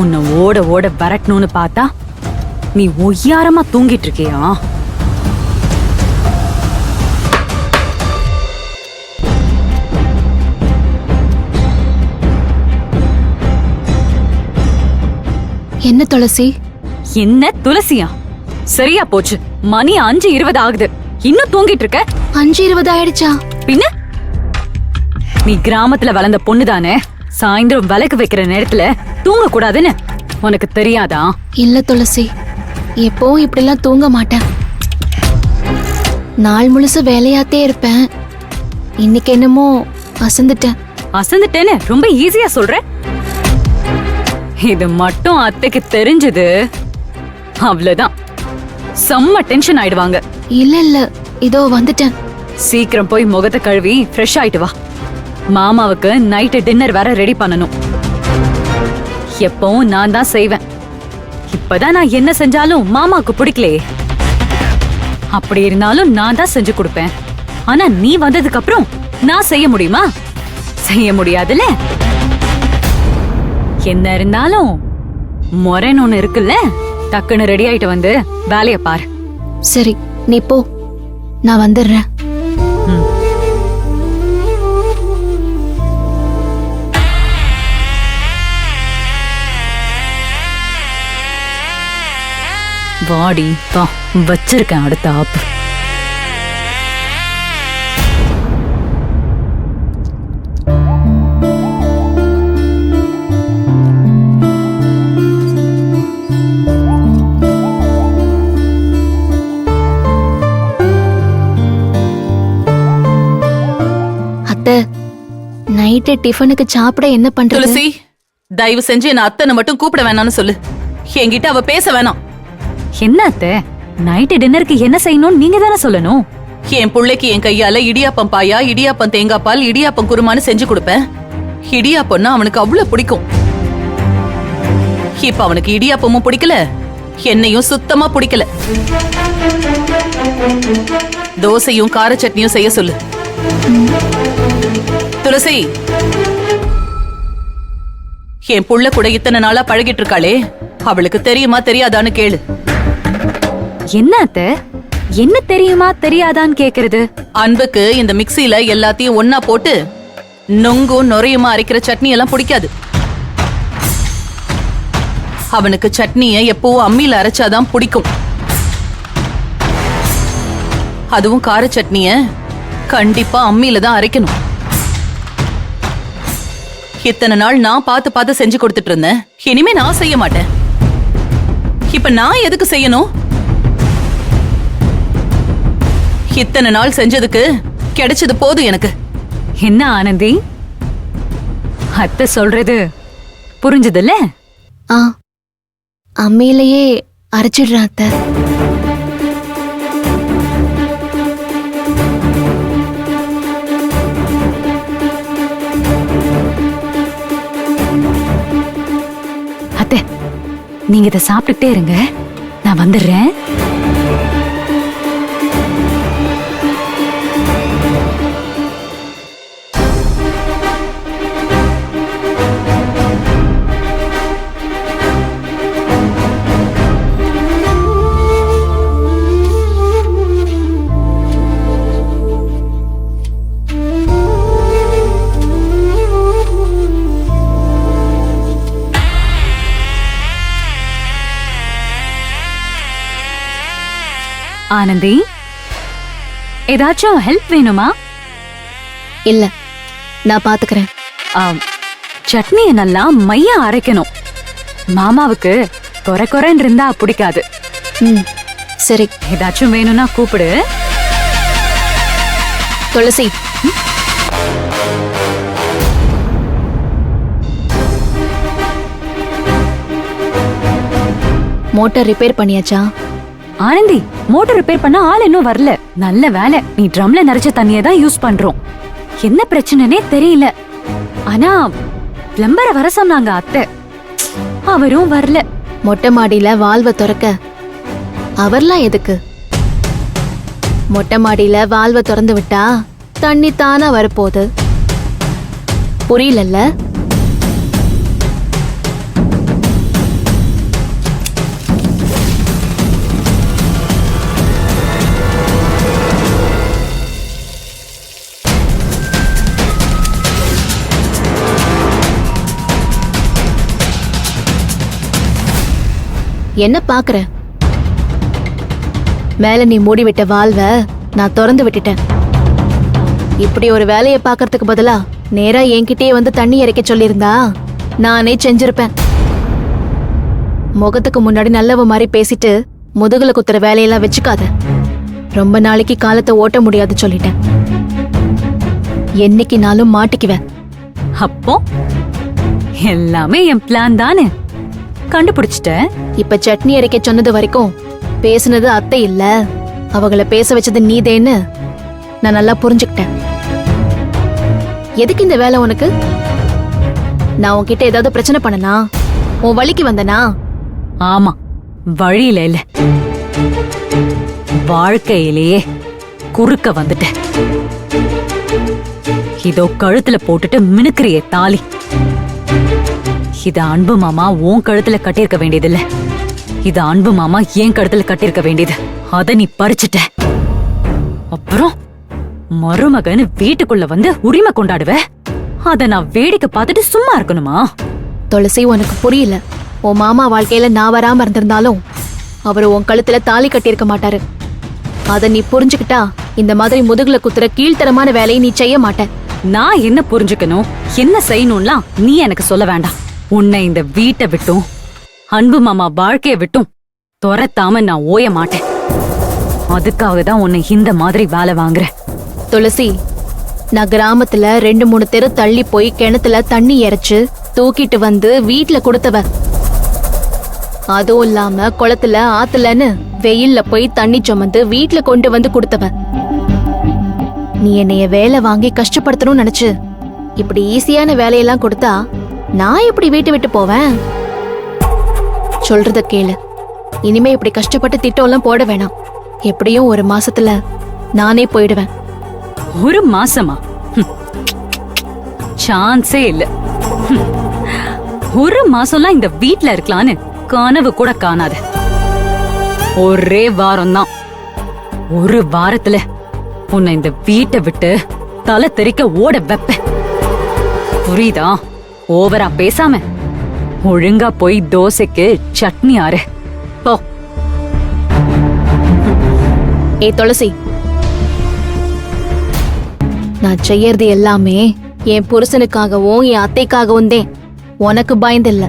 உன்னை ஓட ஓட விரட்டணும்னு பார்த்தா நீ ஒய்யாரமா தூங்கிட்டு இருக்கியா? என்ன துளசி? என்ன துளசியா? சரியா போச்சு. மணி 5:20 ஆகுது, இன்னும் தூங்கிட்டு இருக்க? 5:20 ஆயிடுச்சா? பின்ன நீ கிராமத்துல வளர்ந்த பொண்ணுதானே? சாயந்தரம் விளக்கு வைக்கிற நேரத்துல தூங்க கூடாதுன்னு உனக்கு தெரியாதா? இல்ல துளசி, எப்பவும் இப்படிலாம் தூங்க மாட்டேன். நாள் முழுசு வேலையாத்தே இருப்பேன். இன்னைக்கு என்னமோ அசந்துட்டேன். அசந்துட்டேன்னு ரொம்ப ஈஸியா சொல்ற. இது மட்டும் அத்தைக்கு தெரிஞ்சது அவ்வளவுதான், செம்ம டென்ஷன் ஆயிடுவாங்க. இல்ல இல்ல, இதோ வந்துட்டேன். சீக்கிரம் போய் முகத்தை கழுவி ஃப்ரெஷ் ஆயிட்டு வா. மாமாவுக்கு நைட்டு டின்னர் வேற ரெடி பண்ணணும். எப்பவும் நான் தான் செய்வேன். இப்பதான் நான் என்ன செஞ்சாலும் மாமாவுக்கு பிடிக்கலையே. அப்படி இருந்தாலும் நான் தான் செஞ்சு கொடுப்பேன். ஆனா நீ வந்ததுக்கு அப்புறம் நான் செய்ய முடியுமா? செய்ய முடியாதுல்ல. என்ன இருந்தாலும் முறைன்னு ஒண்ணு இருக்குல்ல, டக்குன்னு ரெடி ஆயிட்டு வந்து வேலைய பாரு. சரி, நீ போ, நான் வந்துடுறேன். வாடி வா, வச்சிருக்கேன் அடுத்த ஆப்பு. அத்தை, நைட்டு டிஃபனுக்கு சாப்பிட என்ன பண்றது? துளசி, தயவு செஞ்சு என்ன அத்தனை மட்டும் கூப்பிட வேணாம்னு சொல்லு. என்கிட்ட அவ பேச வேணாம். என்ன அத்தை, நைட்டு டின்னருக்கு என்ன செய்யணும் நீங்க தானே சொல்லணும். என் புள்ளைக்கு என் கையால இடியாப்பம் பாயா, இடியாப்பம் தேங்காய் பால், இடியாப்பம் குருமான்னு செஞ்சு கொடுப்பேன். இடியாப்பம்னா அவனுக்கு அவ்வளவு பிடிக்கும். இப்ப அவனுக்கு இடியாப்பமும் பிடிக்கல, என்னையும் சுத்தமா பிடிக்கல. தோசையும் கார சட்னியும் செய்ய சொல்லு. துளசி, என் புள்ள கூட இத்தனை நாளா பழகிட்டு இருக்காளே, அவளுக்கு தெரியுமா தெரியாதான்னு கேளு. என்ன அத்தை, என்ன தெரியுமா தெரியாதான்னு கேக்குறது? அன்புக்கு இந்த மிக்ஸில எல்லாத்தையும் ஒன்னா போட்டு நொங்கும் நுரையுமா அரைக்கிற சட்னி எல்லாம் பிடிக்காது. அவனுக்கு சட்னிய எப்பவும் அம்மியில அரைச்சாதான் பிடிக்கும். அதுவும் கார சட்னிய கண்டிப்பா அம்மியில தான் அரைக்கணும். இத்தனை நாள் நான் பார்த்து பார்த்து செஞ்சு கொடுத்துட்டு இருந்தேன். இனிமே நான் செய்ய மாட்டேன். இப்ப நான் எதுக்கு செய்யணும்? இத்தனை நாள் செஞ்சதுக்கு கிடைச்சது போதும் எனக்கு. என்ன ஆனந்தி, அத்தை சொல்றது புரிஞ்சதுல்ல? ஆ, அம்மையிலேயே அரைச்சிடுறேன் அத்தை. அத்தை, நீங்க இதை சாப்பிட்டுட்டே இருங்க, நான் வந்துடுறேன். ஆனந்தி, ஏதாச்சும் ஹெல்ப் வேணுமா? இல்ல, நான் பாத்துக்கிறேன். சட்னியை நல்லா மையா அரைக்கணும். மாமாவுக்கு கொரை கொரைன்னு இருந்தா பிடிக்காது. சரி, ஏதாச்சும் வேணும்னா கூப்பிடு. துளசி, மோட்டார் ரிப்பேர் பண்ணியாச்சா? ஆனந்தி, மோட்டார் ரிப்பேர் பண்ண ஆள் இன்னும் வரல. நல்ல வேலை, நீ ட்ரம்ல நிறைச்ச தண்ணியை தான் யூஸ் பண்றோம். என்ன பிரச்சனைனே தெரியல. ஆனா பிளம்பரை வர சொன்னாங்க அத்தை, அவரும் வரல. மொட்டை மாடியில வால்வை திறக்க அவர்லாம் எதுக்கு? மொட்டை மாடியில வால்வை திறந்து விட்டா தண்ணி தானா வரப்போகுது. புரியலல்ல? என்ன பாக்குற? மேல நீ மூடி விட்ட வால்வ நான் திறந்து விட்டுட்டேன். இப்படி ஒரு வேலையை பாக்குறதுக்கு பதிலா நேரா என்கிட்டயே வந்து தண்ணி இறைக்க சொல்லியிருந்தா நானே செஞ்சிருப்பேன். முகத்துக்கு முன்னாடி நல்லவ மாதிரி பேசிட்டு முதுகுல குத்துற வேலையெல்லாம் வச்சுக்காத. ரொம்ப நாளைக்கு காலத்தை ஓட்ட முடியாது சொல்லிட்டேன். என்னைக்குனாலும் மாட்டிக்குவேன். அப்போ எல்லாமே என் பிளான் தானே, கண்டுபிடிச்சிட்ட. இப்ப சட்னி அரைக்க சொன்னது வரைக்கும் பேசுனது அத்தை இல்ல, அவங்கள பேச வச்சது நீதேன்னு நான் நல்லா புரிஞ்சுக்கிட்டேன். எதுக்கு இந்த வேலை உனக்கு? நான் உன்கிட்ட ஏதாவது பிரச்சனை பண்ணனா? உன் வழிக்கு வந்தனா? ஆமா, வழியில இல்ல, வாழ்க்கையிலேயே குறுக்க வந்துட்ட. இதோ கழுத்துல போட்டுட்டு மினுக்கிறிய தாலி, இத அன்பு மாமா உன் கழுத்துல கட்டியிருக்க வேண்டியதில்ல, இத அன்பு மாமா என் கழுத்துல கட்டியிருக்க வேண்டியது. அத நீ பறிச்சுட்ட. அப்புறம் மருமகன்னு வீட்டுக்குள்ள வந்து உரிமை கொண்டாடுவ. அத நான் வேடிக்கை பார்த்துட்டு சும்மா இருக்கணுமா? துளசி, உனக்கு புரியல. உன் மாமா வாழ்க்கையில நான் வராம இருந்திருந்தாலும் அவரு உன் கழுத்துல தாலி கட்டியிருக்க மாட்டாரு. அத நீ புரிஞ்சுக்கிட்டா இந்த மாதிரி முதுகுல குத்துற கீழ்த்தரமான வேலையை நீ செய்ய மாட்ட. நான் என்ன புரிஞ்சுக்கணும், என்ன செய்யணும்லாம் நீ எனக்கு சொல்ல வேண்டாம். உன்னை இந்த வீட்டை விட்டும் அன்பு மாமா வாழ்க்கைய விட்டும் துரத்தாம நான் ஓய மாட்டேன். அதுக்காக தான் உன்னை இந்த மாதிரி வேலை வாங்குறேன். துளசி, நான் கிராமத்துல 2-3 தெரு தள்ளி போய் கிணத்துல தண்ணி இறைச்சு தூக்கிட்டு வந்து வீட்ல கொடுத்தவ. அதுவும் இல்லாம குளத்துல ஆத்துலன்னு வெயில்ல போய் தண்ணி சுமந்து வீட்ல கொண்டு வந்து கொடுத்தவ. நீ என்னைய வேலை வாங்கி கஷ்டப்படுத்தணும்னு நினைச்சு இப்படி ஈஸியான வேலையெல்லாம் கொடுத்தா நான் எப்படி வீட்டை விட்டு போவேன்? சொல்றத கேளு. இனிமே இப்படி கஷ்டப்பட்டு திட்டம்லாம் போட வேணாம். எப்படியும் 1 மாசத்துல நானே போயிடுவேன். 1 மாசமா? சான்ஸே இல்ல. 1 மாசம்லாம் இந்த வீட்ல இருக்கலான்னு கனவு கூட காணாத. ஒரே வாரம் தான். 1 வாரத்துல உன்னை இந்த வீட்டை விட்டு தலை தெறிக்க ஓட வைப்பேன். புரியுதா? ஓவரா பேசாம ஒழுங்கா போய் தோசைக்கு சட்னி ஆறு போ. ஏய் துளசி, நான் செய்யறது எல்லாமே என் புருஷனுக்காகவும் என் அத்தைக்காகவும் தான். உனக்கு பயந்து இல்ல.